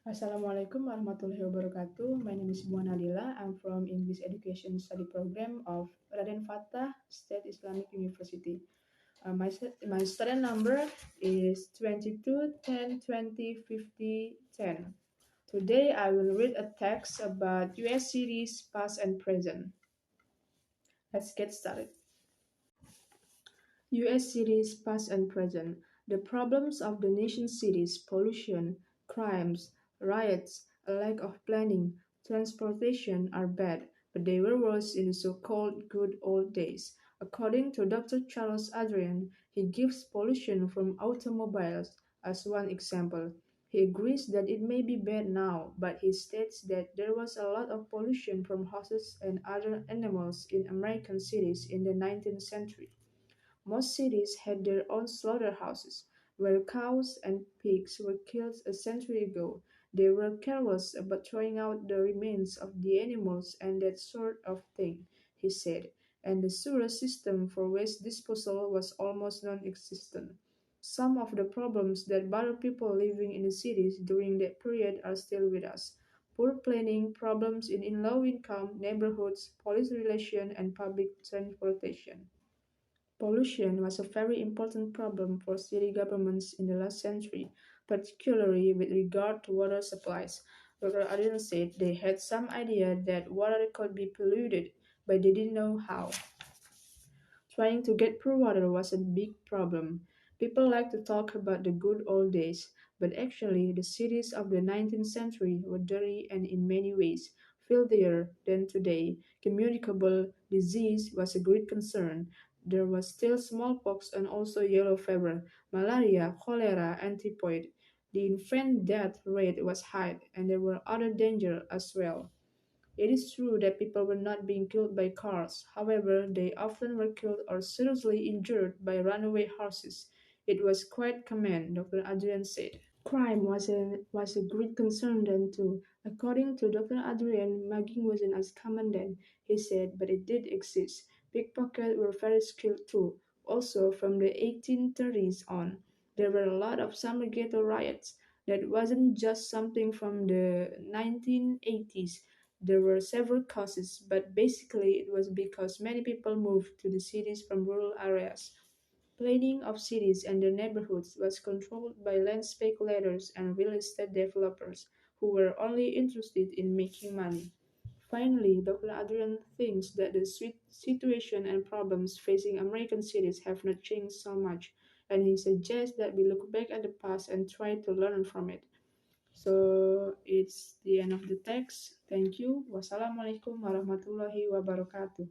Assalamualaikum warahmatullahi wabarakatuh. My name is Bunga Nadila. I'm from English Education Study Program of Raden Fatah State Islamic University. My student number is 22 10 20 50 10. Today I will read a text about US series past and present. Let's get started. US cities past and present. The problems of the nation's cities, pollution, crimes, riots, a lack of planning, transportation are bad, but they were worse in the so-called good old days. According to Dr. Charles Adrian, he gives pollution from automobiles as one example. He agrees that it may be bad now, but he states that there was a lot of pollution from horses and other animals in American cities in the 19th century. Most cities had their own slaughterhouses, where cows and pigs were killed a century ago. They were careless about throwing out the remains of the animals and that sort of thing, he said, and the sewer system for waste disposal was almost non-existent. Some of the problems that bother people living in the cities during that period are still with us. Poor planning, problems in low-income neighborhoods, police relations, and public transportation. Pollution was a very important problem for city governments in the last century, particularly with regard to water supplies. Dr. Adrian said they had some idea that water could be polluted, but they didn't know how. Trying to get pure water was a big problem. People like to talk about the good old days, but actually, the cities of the 19th century were dirty and in many ways filthier than today. Communicable disease was a great concern. There was still smallpox and also yellow fever, malaria, cholera, and typhoid. The infant death rate was high, and there were other dangers as well. It is true that people were not being killed by cars. However, they often were killed or seriously injured by runaway horses. It was quite common, Dr. Adrian said. Crime was a great concern then too. According to Dr. Adrian, mugging wasn't as common then, he said, but it did exist. Pickpockets were very skilled too. Also, from the 1830s on, there were a lot of summer ghetto riots. That wasn't just something from the 1980s. There were several causes, but basically it was because many people moved to the cities from rural areas. Planning of cities and their neighborhoods was controlled by land speculators and real estate developers who were only interested in making money. Finally, Dr. Adrian thinks that the situation and problems facing American cities have not changed so much, and he suggests that we look back at the past and try to learn from it. So it's the end of the text. Thank you. Wassalamualaikum warahmatullahi wabarakatuh.